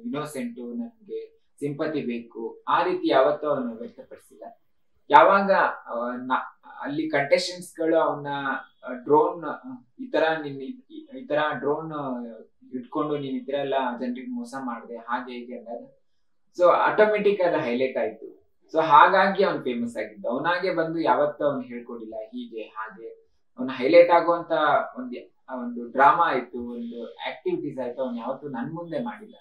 [SPEAKER 1] ಇನ್ನೋಸೆಂಟು, ನನ್ಗೆ ಸಿಂಪತಿ ಬೇಕು, ಆ ರೀತಿ ಯಾವತ್ತೂ ಅವನು ವ್ಯಕ್ತಪಡಿಸಿಲ್ಲ. ಯಾವಾಗ ಅಲ್ಲಿ ಕಂಟೆಸ್ಟೆಂಟ್ಸ್ ಗಳು ಅವನ್ನ ಡ್ರೋನ್ ಈ ತರ ಡ್ರೋನ್ ಇಟ್ಕೊಂಡು ನೀನ್ ಈ ತರ ಎಲ್ಲ ಜನರಿಗೆ ಮೋಸ ಮಾಡಿದೆ ಹಾಗೆ ಹೀಗೆ ಅಂದಾಗ ಸೊ ಆಟೋಮೆಟಿಕ್ ಅದು ಹೈಲೈಟ್ ಆಯ್ತು. ಸೊ ಹಾಗಾಗಿ ಅವ್ನು ಫೇಮಸ್ ಆಗಿದ್ದ. ಅವನಾಗೆ ಬಂದು ಯಾವತ್ತೂ ಅವ್ನು ಹೇಳ್ಕೊಡಿಲ್ಲ ಹೀಗೆ ಹಾಗೆ. ಅವ್ನು ಹೈಲೈಟ್ ಆಗುವಂತ ಒಂದು ಡ್ರಾಮಾ ಆಯ್ತು, ಒಂದು ಆಕ್ಟಿವಿಟೀಸ್ ಆಯ್ತು, ಅವ್ನು ಯಾವತ್ತೂ ನನ್ ಮುಂದೆ ಮಾಡಿಲ್ಲ.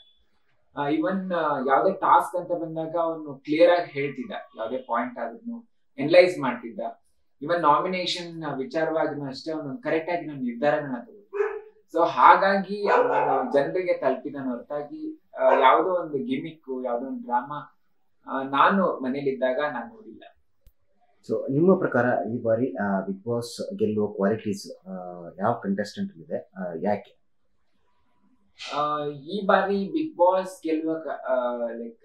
[SPEAKER 1] ಇವನ್ ಯಾವ್ದೇ ಟಾಸ್ಕ್ ಅಂತ ಬಂದಾಗ ಅವನು ಕ್ಲಿಯರ್ ಆಗಿ ಹೇಳ್ತಿದ್ದ, ಯಾವ್ದೇ ಪಾಯಿಂಟ್ ಆದ್ರೂ ಎನಲೈಸ್ ಮಾಡ್ತಿದ್ದ. ಇವನ್ ನಾಮಿನೇಷನ್ ವಿಚಾರವಾಗಿನೂ ಅಷ್ಟೇ ಅವನು ಕರೆಕ್ಟ್ ಆಗಿ ನಾವು ನಿರ್ಧಾರಗಳನ್ನ ತಗೊಂಡು. ಸೊ ಹಾಗಾಗಿ ಅವನು ಜನರಿಗೆ ತಲುಪಿದನ ಹೊರತಾಗಿ ಯಾವುದೋ ಒಂದು ಗಿಮಿಕ್, ಯಾವುದೋ ಒಂದು ಡ್ರಾಮಾ ನಾನು ಮನೇಲಿದ್ದಾಗ ನಾನು ನೋಡಿಲ್ಲ.
[SPEAKER 2] ಸೊ ನಿಮ್ಮ ಪ್ರಕಾರ ಈ ಬಾರಿ ಬಿಗ್ ಬಾಸ್ ಗೆಲ್ಲುವ ಕ್ವಾಲಿಟೀಸ್ ಯಾವ ಕಂಟೆಸ್ಟೆಂಟ್ ಇದೆ, ಯಾಕೆ?
[SPEAKER 1] ಈ ಬಾರಿ ಬಿಗ್ ಬಾಸ್ ಗೆಲ್ಲುವ ಲೈಕ್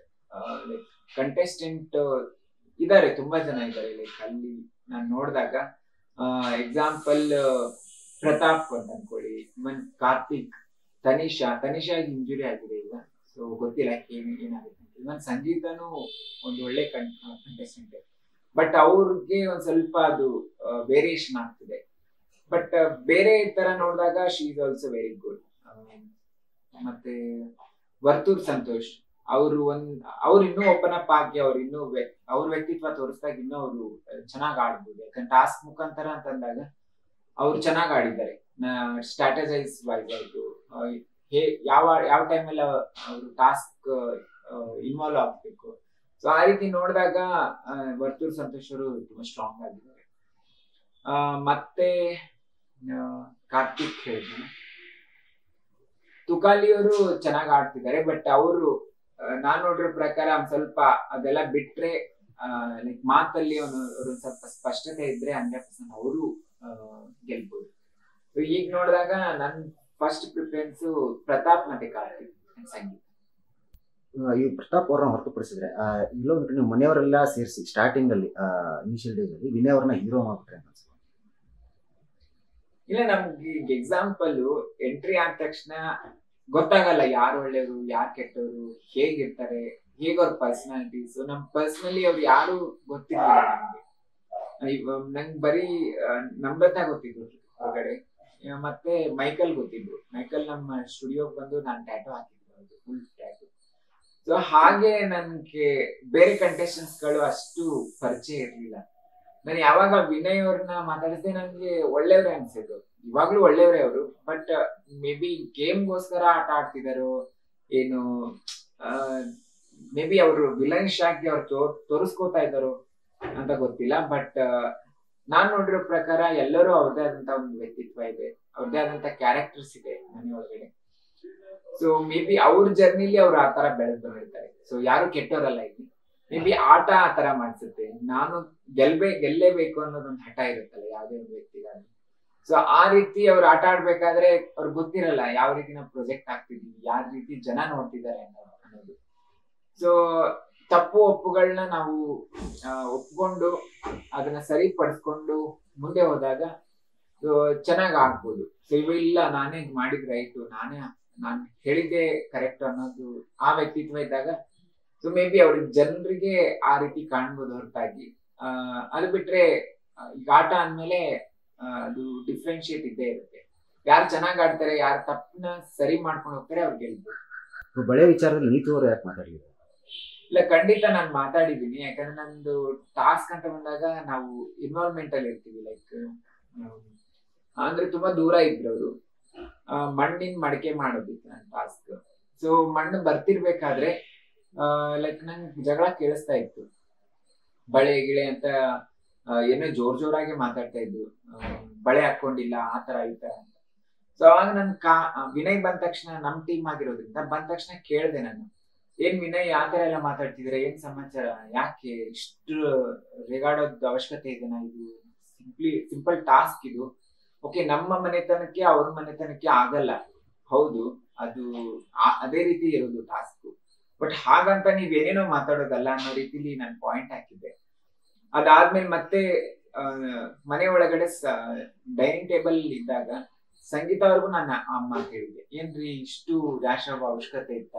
[SPEAKER 1] ಕಂಟೆಸ್ಟೆಂಟ್ ಇದಾರೆ, ತುಂಬಾ ಜನ ಇದ್ದಾರೆ. ಲೈಕ್ ಅಲ್ಲಿ ನಾನು ನೋಡಿದಾಗ ಎಕ್ಸಾಂಪಲ್ ಪ್ರತಾಪ್ ಅಂತ ಅನ್ಕೊಳ್ಳಿ, ಇವನ್ ಕಾರ್ತಿಕ್, ತನಿಷಾ ಇಂಜುರಿ ಆಗಿದೆ ಈಗ, ಸೊ ಗೊತ್ತಿಲ್ಲ ಏನಾಗುತ್ತೆ. ಇವನ್ ಸಂಗೀತನೂ ಒಂದು ಒಳ್ಳೆ ಕಂಟೆಸ್ಟೆಂಟ್, ಬಟ್ ಅವ್ರಿಗೆ ಒಂದ್ ಸ್ವಲ್ಪ ಅದು ವೇರಿಯೇಷನ್ ಆಗ್ತಿದೆ. ಬಟ್ ಬೇರೆ ತರ ನೋಡಿದಾಗ she is also very good. ಮತ್ತೆ ವರ್ತೂರ್ ಸಂತೋಷ್ ಅವ್ರು ಇನ್ನೂ ಓಪನ್ ಅಪ್ ಆಗಿ ಅವ್ರ ವ್ಯಕ್ತಿತ್ವ ತೋರಿಸಿದಾಗ ಇನ್ನೂ ಅವರು ಚೆನ್ನಾಗಿ ಆಡ್ಬೋದು. ಯಾಕಂದ್ರೆ ಟಾಸ್ಕ್ ಮುಖಾಂತರ ಅಂತಂದಾಗ ಅವ್ರು ಚೆನ್ನಾಗಿ ಆಡಿದ್ದಾರೆ. ಸ್ಟ್ರಾಟಜೈಸ್ ವೈಸ್ ಆಯ್ತು, ಯಾವ ಟೈಮಲ್ಲಿ ಅವರು ಟಾಸ್ಕ್ ಇನ್ವಾಲ್ವ್ ಆಗ್ಬೇಕು. ಸೊ ಆ ರೀತಿ ನೋಡಿದಾಗ ವರ್ತೂರ್ ಸಂತೋಷ್ ಅವರು ತುಂಬಾ ಸ್ಟ್ರಾಂಗ್ ಆಗಿದ್ದಾರೆ. ಮತ್ತೆ ಕಾರ್ತಿಕ್ ಹೇಳಿದ್ರು, ತುಕಾಲಿ ಅವರು ಚೆನ್ನಾಗಿ ಆಡ್ತಿದ್ದಾರೆ. ಬಟ್ ಅವರು ನಾನ್ ನೋಡಿರೋ ಪ್ರಕಾರ ಒಂದ್ ಸ್ವಲ್ಪ ಅದೆಲ್ಲ ಬಿಟ್ರೆ ಲೈಕ್ ಮಾತಲ್ಲಿ ಅವರು ಸ್ವಲ್ಪ ಸ್ಪಷ್ಟತೆ ಇದ್ರೆ 100% ಅವರು ಗೆಲ್ಬಹುದು. ಈಗ ನೋಡಿದಾಗ ನನ್ ಫಸ್ಟ್ ಪ್ರಿಫರೆನ್ಸ್ ಪ್ರತಾಪ್ ಮತ್ತೆ ಕಾರ್ತಿಕ್ ಸಂಗೀತ.
[SPEAKER 2] ಈ ಪ್ರತಾಪ್ ಅವ್ರನ್ನ ಹೊರತುಪಡಿಸಿದ್ರೆ ಇಲ್ಲೊಂದು ನೀವು ಮನೆಯವರೆಲ್ಲ ಸೇರಿಸಿ ಸ್ಟಾರ್ಟಿಂಗ್ ಅಲ್ಲಿ ಇನಿಷಿಯಲ್ ಡೇಸ್ ಅಲ್ಲಿ ವಿನಯ್ ಅವ್ರನ್ನ ಹೀರೋ ಮಾಡ್ಬಿಟ್ರೆ ಅನ್ಸುತ್ತೆ.
[SPEAKER 1] ಇಲ್ಲ, ನಮ್ಗೆ ಎಕ್ಸಾಂಪಲ್ ಎಂಟ್ರಿ ಆದ ತಕ್ಷಣ ಗೊತ್ತಾಗಲ್ಲ ಯಾರು ಒಳ್ಳೆಯವರು ಯಾರು ಕೆಟ್ಟವರು, ಹೇಗಿರ್ತಾರೆ, ಹೇಗವ್ರ ಪರ್ಸನಾಲಿಟೀಸ್. ನಮ್ ಪರ್ಸನಲಿ ಅವ್ರು ಯಾರು ಗೊತ್ತಿರಲಿಲ್ಲ ನಮ್ಗೆ. ನಂಗೆ ಬರೀ ನಮ್ರತಾ ಗೊತ್ತಿದ್ರು ಹೊರಗಡೆ, ಮತ್ತೆ ಮೈಕಲ್ ಗೊತ್ತಿದ್ರು. ಮೈಕಲ್ ನಮ್ಮ ಸ್ಟುಡಿಯೋಗೆ ಬಂದು ನಾನು ಟ್ಯಾಟೋ ಹಾಕಿದ್ರು, ಫುಲ್ ಟ್ಯಾಟೋ. ಸೊ ಹಾಗೆ ನನ್ಗೆ ಬೇರೆ ಕಂಟೆಸ್ಟೆಂಟ್ಸ್ ಗಳು ಅಷ್ಟು ಪರಿಚಯ ಇರ್ಲಿಲ್ಲ. ನಾನು ಯಾವಾಗ ವಿನಯ್ ಅವ್ರನ್ನ ಮಾತಾಡಿದ್ದೆ ನನ್ಗೆ ಒಳ್ಳೆಯವ್ರೆ ಅನ್ಸಿದ್ರು, ಇವಾಗ್ಲೂ ಒಳ್ಳೆಯವ್ರೆ ಅವರು. ಬಟ್ ಮೇ ಬಿ ಗೇಮ್ಗೋಸ್ಕರ ಆಟ ಆಡ್ತಿದಾರೋ ಏನು, ಮೇ ಬಿ ಅವರು ವಿಲನ್ ಆಗಿ ಅವ್ರು ತೋರಿಸ್ಕೋತಾ ಇದ್ದಾರೋ ಅಂತ ಗೊತ್ತಿಲ್ಲ. ಬಟ್ ನಾನ್ ನೋಡಿರೋ ಪ್ರಕಾರ ಎಲ್ಲರೂ ಅವ್ರದೇ ಆದಂತ ಒಂದು ವ್ಯಕ್ತಿತ್ವ ಇದೆ, ಅವ್ರದೇ ಆದಂತ ಕ್ಯಾರೆಕ್ಟರ್ಸ್ ಇದೆ ಮನೆ ಒಳಗಡೆ. ಸೊ ಮೇ ಬಿ ಅವ್ರ ಜರ್ನಿಲಿ ಅವ್ರು ಆತರ ಬೆಳೆದ್ ಬಂದಿರ್ತಾರೆ. ಸೊ ಯಾರು ಕೆಟ್ಟವರಲ್ಲ ಇಲ್ಲಿ, ಮೇ ಬಿ ಆಟ ಆತರ ಮಾಡ್ಸುತ್ತೆ. ನಾನು ಗೆಲ್ಲೇಬೇಕು ಅನ್ನೋದೊಂದು ಹಠ ಇರುತ್ತಲ್ಲ ಯಾವ್ದೇ ಒಂದು ವ್ಯಕ್ತಿಗಾದ್ರೆ. ಸೊ ಆ ರೀತಿ ಅವ್ರು ಆಟ ಆಡ್ಬೇಕಾದ್ರೆ ಅವ್ರಿಗೆ ಗೊತ್ತಿರಲ್ಲ ಯಾವ ರೀತಿ ನಾವು ಪ್ರೊಜೆಕ್ಟ್ ಆಗ್ತಿದೀವಿ, ಯಾವ ರೀತಿ ಜನ ನೋಡ್ತಿದ್ದಾರೆ ಅನ್ನೋದು. ಸೊ ತಪ್ಪು ಒಪ್ಪುಗಳನ್ನ ನಾವು ಒಪ್ಕೊಂಡು ಅದನ್ನ ಸರಿಪಡಿಸ್ಕೊಂಡು ಮುಂದೆ ಹೋದಾಗ ಚೆನ್ನಾಗ್ ಆಗ್ಬೋದು. ಸೊ ಇಲ್ಲ ನಾನೇ ಮಾಡಿದ್ ರೈಟು, ನಾನು ಹೇಳಿದ್ದೆ ಕರೆಕ್ಟ್ ಅನ್ನೋದು ಆ ವ್ಯಕ್ತಿತ್ವ ಇದ್ದಾಗ, ಸೊ ಮೇ ಬಿ ಅವ್ರಿಗೆ ಜನರಿಗೆ ಆ ರೀತಿ ಕಾಣ್ಬೋದು ಹೊರತಾಗಿ. ಅದು ಬಿಟ್ರೆ ಈಗ ಆಟ ಅಂದ್ಮೇಲೆ ಅದು ಡಿಫ್ರೆನ್ಶಿಯೇಟ್ ಇದ್ದೇ ಇರುತ್ತೆ. ಯಾರು ಚೆನ್ನಾಗ್ ಆಡ್ತಾರೆ, ಯಾರು ತಪ್ಪನ್ನ ಸರಿ ಮಾಡ್ಕೊಂಡು ಹೋಗ್ತಾರೆ ಅವ್ರಿಗೆ ಗೆಲ್ಬೋದು.
[SPEAKER 2] ಬಳೆ ವಿಚಾರದಲ್ಲಿ ನೀತು ಅವರು ಯಾಕೆ ಮಾತಾಡಲಿಲ್ಲ?
[SPEAKER 1] ಇಲ್ಲ, ಖಂಡಿತ ನಾನು ಮಾತಾಡಿದ್ದೀನಿ. ಯಾಕಂದ್ರೆ ನಂದು ಟಾಸ್ಕ್ ಅಂತ ಬಂದಾಗ ನಾವು ಇನ್ವಾಲ್ವ್ಮೆಂಟ್ ಅಲ್ಲಿ ಇರ್ತೀವಿ. ಲೈಕ್ ಅಂದ್ರೆ ತುಂಬಾ ದೂರ ಇದ್ರು ಅವರು, ಮಣ್ಣಿನ ಮಡಿಕೆ ಮಾಡೋದಿತ್ತು ನನ್ನ ಟಾಸ್ಕ್. ಸೊ ಮಣ್ಣು ಬರ್ತಿರ್ಬೇಕಾದ್ರೆ ಲೈಕ್ ನಂಗೆ ಜಗಳ ಕೇಳಿಸ್ತಾ ಇತ್ತು, ಬಳೆ ಗಿಳೆ ಅಂತ ಏನೋ ಜೋರಾಗಿ ಮಾತಾಡ್ತಾ ಇದ್ರು, ಬಳೆ ಹಾಕೊಂಡಿಲ್ಲ ಆತರ ಈ ತರ ಅಂತ. ಸೊ ಅವಾಗ ನನ್ ವಿನಯ್ ಬಂದ ತಕ್ಷಣ, ನಮ್ ಟೀಮ್ ಆಗಿರೋದ್ರಿಂದ ಬಂದ ತಕ್ಷಣ ಕೇಳ್ದೆ ನಾನು, ಏನ್ ವಿನಯ್ ಆತರ ಎಲ್ಲ ಮಾತಾಡ್ತಿದ್ರೆ, ಏನ್ ಸಮಾಚಾರ, ಯಾಕೆ ಇಷ್ಟು ರೇಗಾಡೋದ್ ಅವಶ್ಯಕತೆ ಇದೆನಾ, ಇದು ಸಿಂಪಲ್ ಟಾಸ್ಕ್ ಇದು. ಓಕೆ, ನಮ್ಮ ಮನೆತನಕ್ಕೆ ಅವ್ರ ಮನೆತನಕ್ಕೆ ಆಗಲ್ಲ, ಹೌದು, ಅದು ಅದೇ ರೀತಿ ಇರೋದು ಟಾಸ್ಕ್. ಬಟ್ ಹಾಗಂತ ನೀವ್ ಏನೇನೋ ಮಾತಾಡೋದಲ್ಲ ಅನ್ನೋ ರೀತಿಲಿ ನಾನು ಪಾಯಿಂಟ್ ಹಾಕಿದ್ದೆ. ಅದಾದ್ಮೇಲೆ ಮತ್ತೆ ಮನೆ ಒಳಗಡೆ ಡೈನಿಂಗ್ ಟೇಬಲ್ ಇದ್ದಾಗ ಸಂಗೀತ ಅವ್ರಿಗೂ ನಾನು ಆ ಮಾತು ಹೇಳಿದೆ, ಏನ್ರಿ ಇಷ್ಟು ರ್ಯಾಶ್ ಆಗೋ ಅವಶ್ಯಕತೆ ಇತ್ತ,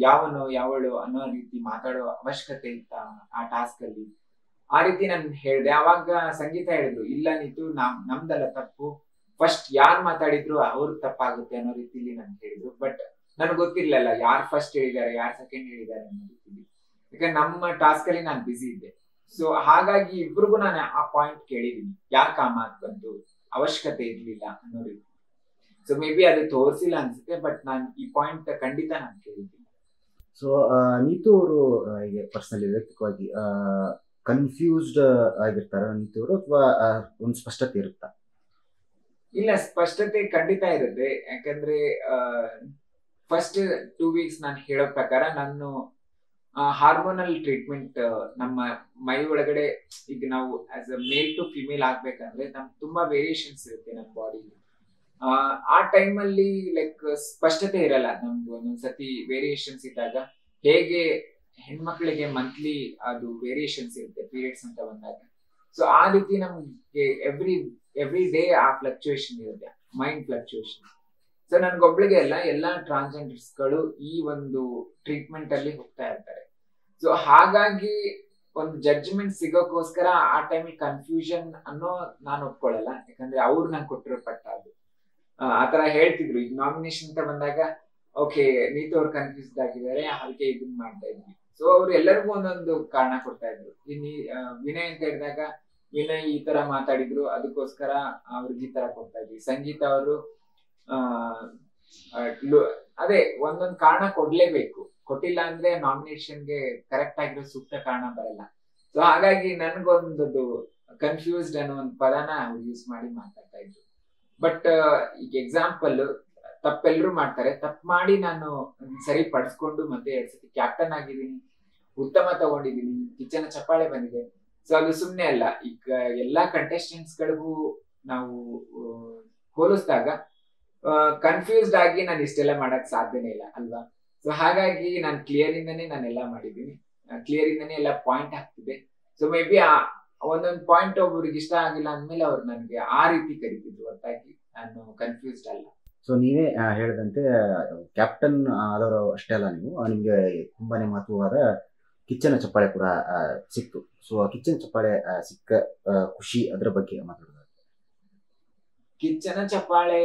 [SPEAKER 1] ಯಾವನು ಯಾವಳು ಅನ್ನೋ ರೀತಿ ಮಾತಾಡೋ ಅವಶ್ಯಕತೆ ಇತ್ತ ಆ ಟಾಸ್ಕ್ ಅಲ್ಲಿ, ಆ ರೀತಿ ನಾನು ಹೇಳ್ದೆ. ಅವಾಗ ಸಂಗೀತ ಹೇಳಿದ್ರು, ಇಲ್ಲ ನೀತು ನಮ್ದಲ್ಲ ತಪ್ಪು, ಫಸ್ಟ್ ಯಾರು ಮಾತಾಡಿದ್ರು ಅವ್ರಿಗೆ ತಪ್ಪಾಗುತ್ತೆ ಅನ್ನೋ ರೀತಿಲಿ ನಾನು ಹೇಳಿದ್ರು. ಬಟ್ ನನಗೆ ಗೊತ್ತಿರ್ಲಿಲ್ಲ ಯಾರು ಫಸ್ಟ್ ಹೇಳಿದ್ದಾರೆ, ಯಾರು ಸೆಕೆಂಡ್ ಹೇಳಿದ್ದಾರೆ ಅನ್ನೋ ರೀತಿಲಿ. ಯಾಕಂದ್ರೆ ನಮ್ಮ ಟಾಸ್ಕ್ ಅಲ್ಲಿ ನಾನು ಬಿಸಿ ಇದ್ದೆ. ಸೊ ಹಾಗಾಗಿ ಇಬ್ರಿಗೂ ನಾನು ಆ ಪಾಯಿಂಟ್ ಕೇಳಿದೀನಿ, ಯಾಕೆ ಆ ಮಾತು ಬಂತು, ಅವಶ್ಯಕತೆ ಇರ್ಲಿಲ್ಲ ಅನ್ನೋ ರೀತಿ. ಸೊ ಮೇ ಬಿ ಅದು ತೋರಿಸಿಲ್ಲ ಅನ್ಸುತ್ತೆ, ಬಟ್ ನಾನು ಈ ಪಾಯಿಂಟ್ ಖಂಡಿತ ನಾನು ಕೇಳಿದ್ದೀನಿ.
[SPEAKER 2] ಸೊ ನೀತು ಅವರು ಪರ್ಸನಲಿ ವೈಯಕ್ತಿಕವಾಗಿ ಕನ್ಫ್ಯೂಸ್ಡ್ ಆಗಿರ್ತಾರ ನೀತು ಅವರು, ಅಥವಾ ಒಂದು ಸ್ಪಷ್ಟತೆ ಇರುತ್ತಾ?
[SPEAKER 1] ಇಲ್ಲ, ಸ್ಪಷ್ಟತೆ ಖಂಡಿತ ಇರುತ್ತೆ. ಯಾಕಂದ್ರೆ ಫಸ್ಟ್ 2 weeks ನಾನು ಹೇಳೋ ಪ್ರಕಾರ ನಾನು ಹಾರ್ಮೋನಲ್ ಟ್ರೀಟ್ಮೆಂಟ್ ನಮ್ಮ ಮೈ ಒಳಗಡೆ, ಈಗ ನಾವು as a male to female ಆಗ್ಬೇಕಂದ್ರೆ ನಮ್ಗೆ ತುಂಬಾ ವೇರಿಯೇಷನ್ಸ್ ಇರುತ್ತೆ ನಮ್ಮ ಬಾಡಿಲಿ. ಆ ಟೈಮಲ್ಲಿ ಲೈಕ್ ಸ್ಪಷ್ಟತೆ ಇರಲ್ಲ ನಮ್ದು. ಒಂದೊಂದ್ಸತಿ ವೇರಿಯೇಷನ್ಸ್ ಇದ್ದಾಗ, ಹೇಗೆ ಹೆಣ್ಮಕ್ಳಿಗೆ ಮಂತ್ಲಿ ಅದು ವೇರಿಯೇಷನ್ಸ್ ಇರುತ್ತೆ ಪೀರಿಯಡ್ಸ್ ಅಂತ ಬಂದಾಗ, ಸೊ ಆ ರೀತಿ ನಮ್ಗೆ ಎವ್ರಿ ಡೇ ಆ ಫ್ಲಕ್ಚುಯೇಷನ್ ಇರುತ್ತೆ, ಮೈಂಡ್ ಫ್ಲಕ್ಚುಯೇಷನ್. ಸೊ ನನ್ಗೊಬ್ಳಿಗೆ ಅಲ್ಲ, ಎಲ್ಲಾ ಟ್ರಾನ್ಸ್ಜೆಂಡರ್ಸ್ ಗಳು ಈ ಒಂದು ಟ್ರೀಟ್ಮೆಂಟ್ ಅಲ್ಲಿ ಹೋಗ್ತಾ ಇರ್ತಾರೆ. ಸೊ ಹಾಗಾಗಿ ಒಂದು ಜಡ್ಜ್ಮೆಂಟ್ ಸಿಗೋಕ್ಕೋಸ್ಕರ ಆ ಟೈಮಲ್ಲಿ ಕನ್ಫ್ಯೂಷನ್ ಅನ್ನೋ ನಾನು ಒಪ್ಕೊಳ್ಳಲ್ಲ. ಯಾಕಂದ್ರೆ ಅವ್ರು ನಂಗೆ ಕೊಟ್ಟಿರೋ ಪಟ್ಟ ಅದು ಆತರ ಹೇಳ್ತಿದ್ರು. ಈಗ ನಾಮಿನೇಷನ್ ಅಂತ ಬಂದಾಗ, ಓಕೆ ನೀತು ಅವ್ರು ಕನ್ಫ್ಯೂಸ್ಡ್ ಆಗಿದ್ದಾರೆ, ಅದಕ್ಕೆ ಇದನ್ನ ಮಾಡ್ತಾ ಇದ್ವಿ. ಸೊ ಅವ್ರು ಎಲ್ಲರಿಗೂ ಒಂದೊಂದು ಕಾರಣ ಕೊಡ್ತಾ ಇದ್ರು. ವಿನಯ್ ಅಂತ ಹೇಳಿದಾಗ, ವಿನಯ್ ಈ ತರ ಮಾತಾಡಿದ್ರು, ಅದಕ್ಕೋಸ್ಕರ ಅವ್ರಿಗೆ ಈ ತರ ಕೊಡ್ತಾ ಇದ್ವಿ. ಸಂಗೀತ ಅವರು ಅದೇ ಒಂದೊಂದು ಕಾರಣ ಕೊಡ್ಲೇಬೇಕು, ಕೊಟ್ಟಿಲ್ಲ ಅಂದ್ರೆ ನಾಮಿನೇಷನ್ಗೆ ಕರೆಕ್ಟ್ ಆಗಿರೋ ಸೂಕ್ತ ಕಾರಣ ಬರಲ್ಲ. ಸೊ ಹಾಗಾಗಿ ನನ್ಗೊಂದು ಕನ್ಫ್ಯೂಸ್ಡ್ ಅನ್ನೋ ಒಂದು ಪದನ ಅವ್ರು ಯೂಸ್ ಮಾಡಿ ಮಾತಾಡ್ತಾ ಇದ್ರು. ಬಟ್ ಈಗ ಎಕ್ಸಾಂಪಲ್, ತಪ್ಪೆಲ್ಲರೂ ಮಾಡ್ತಾರೆ, ತಪ್ಪು ಮಾಡಿ ನಾನು ಸರಿ ಪಡಿಸ್ಕೊಂಡು ಮತ್ತೆ 2 ಸತಿ ಕ್ಯಾಪ್ಟನ್ ಆಗಿದ್ದೀನಿ, ಉತ್ತಮ ತಗೊಂಡಿದ್ದೀನಿ, ಕಿಚ್ಚನ ಚಪ್ಪಾಳೆ ಬಂದಿದೆ. ಸೊ ಅದು ಸುಮ್ನೆ ಅಲ್ಲ. ಈಗ ಎಲ್ಲಾ ಕಂಟೆಸ್ಟೆಂಟ್ಸ್ ಗಳಿಗೂ ನಾವು ಹೋಲಿಸಿದಾಗ ಕನ್ಫ್ಯೂಸ್ಡ್ ಆಗಿ ನಾನು ಇಷ್ಟೆಲ್ಲ ಮಾಡಕ್ ಸಾಧ್ಯನೇ ಇಲ್ಲ ಅಲ್ವಾ. ಸೊ ಹಾಗಾಗಿ ನಾನು ಕ್ಲಿಯರ್ ಇಂದಾನೆ ನಾನೆಲ್ಲ ಮಾಡಿದ್ದೀನಿ, ಕ್ಲಿಯರ್ ಇಂದಾನೆ ಎಲ್ಲ ಪಾಯಿಂಟ್ ಹಾಕ್ತಿದ್ದೆ. ಸೊ ಮೇ ಬಿ ಒಂದೊಂದು ಪಾಯಿಂಟ್ ಒಬ್ಬರಿಗೆ ಇಷ್ಟ ಆಗಿಲ್ಲ ಅಂದ್ಮೇಲೆ ಅವ್ರು ನನಗೆ ಆ ರೀತಿ ಕರೀತಿದ್ರು, ಹೊರತಾಗಿ ನಾನು ಕನ್ಫ್ಯೂಸ್ಡ್ ಅಲ್ಲ.
[SPEAKER 2] ಸೊ ನೀವೇ ಹೇಳಿದಂತೆ ಕ್ಯಾಪ್ಟನ್ ಆದವರು ಅಷ್ಟೇ ಅಲ್ಲ, ನೀವು ನಿಮಗೆ ತುಂಬಾನೇ ಮಹತ್ವವಾದ ಕಿಚ್ಚನ ಚಪ್ಪಾಳೆ ಕೂಡ ಸಿಕ್ತು. ಸೊ ಆ ಕಿಚ್ಚನ ಚಪ್ಪಾಳೆ ಸಿಕ್ಕ ಖುಷಿ, ಅದ್ರ ಬಗ್ಗೆ ಮಾತಾಡೋದು.
[SPEAKER 1] ಕಿಚ್ಚನ ಚಪ್ಪಾಳೆ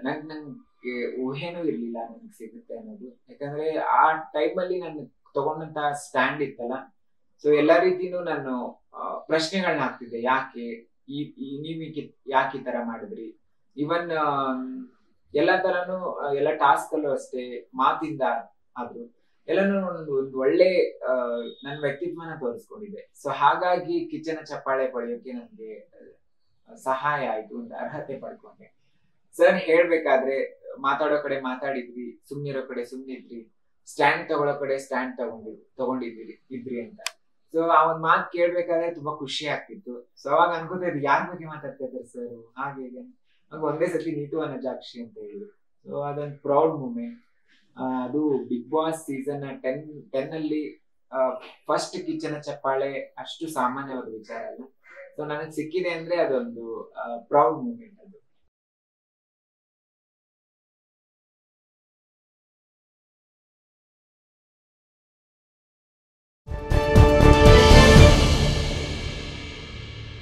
[SPEAKER 1] ನಂಗೆ ಊಹೆನೂ ಇರ್ಲಿಲ್ಲ ನನ್ಗೆ ಸಿಗುತ್ತೆ ಅನ್ನೋದು. ಯಾಕಂದ್ರೆ ಆ ಟೈಮಲ್ಲಿ ನಾನು ತಗೊಂಡಂತ ಸ್ಟ್ಯಾಂಡ್ ಇತ್ತಲ್ಲ, ಸೊ ಎಲ್ಲಾ ರೀತಿನೂ ನಾನು ಪ್ರಶ್ನೆಗಳನ್ನ ಹಾಕ್ತಿದ್ದೆ. ಯಾಕೆ ನೀವ್ ಯಾಕೆ ಈ ತರ ಮಾಡಿದ್ರಿ? ಇವನ್ ಎಲ್ಲಾ ತರನು ಎಲ್ಲ ಟಾಸ್ಕ್ ಅಲ್ಲೂ ಅಷ್ಟೇ ಮಾತಿಂದ ಆದ್ರು ಎಲ್ಲಾನು ಒಂದು ಒಳ್ಳೆ ನನ್ನ ವ್ಯಕ್ತಿತ್ವನ ತೋರಿಸ್ಕೊಂಡಿದ್ದೆ. ಸೊ ಹಾಗಾಗಿ ಕಿಚ್ಚನ ಚಪ್ಪಾಳೆ ಪಡೆಯೋಕೆ ನನ್ಗೆ ಸಹಾಯ ಆಯ್ತು, ಒಂದು ಅರ್ಹತೆ ಪಡ್ಕೊಂಡೆ. ಸರ್ ಹೇಳ್ಬೇಕಾದ್ರೆ ಮಾತಾಡೋ ಕಡೆ ಮಾತಾಡಿದ್ವಿ, ಸುಮ್ನಿರೋ ಕಡೆ ಸುಮ್ನಿದ್ರಿ, ಸ್ಟ್ಯಾಂಡ್ ತಗೊಳ್ಳೋ ಕಡೆ ಸ್ಟ್ಯಾಂಡ್ ಇದ್ರಿ ಅಂತ. ಸೊ ಆ ಒಂದ್ ಮಾತು ಕೇಳ್ಬೇಕಾದ್ರೆ ತುಂಬಾ ಖುಷಿ ಆಗ್ತಿತ್ತು. ಸೊ ಅವಾಗ ಅನ್ಕೋತಾ ಇದ್ವಿ ಯಾರ ಬಗ್ಗೆ ಮಾತಾಡ್ತಾ ಇದ್ದಾರೆ ಸರ್, ಹಾಗೆ ನಂಗೆ ಒಂದೇ ಸತಿ ನೀತು ಅನಜಾಕ್ಷಿ ಅಂತ ಹೇಳಿದ್ರು. ಸೊ ಅದೊಂದು ಪ್ರೌಡ್ ಮೂಮೆಂಟ್. ಅದು ಬಿಗ್ ಬಾಸ್ ಸೀಸನ್ 10 ಅಲ್ಲಿ ಫಸ್ಟ್ ಕಿಚ್ಚನ ಚಪ್ಪಾಳೆ ಅಷ್ಟು ಸಾಮಾನ್ಯವಾದ ವಿಚಾರ ಅಲ್ಲ. ಸೊ ನನಗೆ ಸಿಕ್ಕಿದೆ ಅಂದ್ರೆ ಅದೊಂದು ಪ್ರೌಡ್ ಮೂಮೆಂಟ್ ಅದು.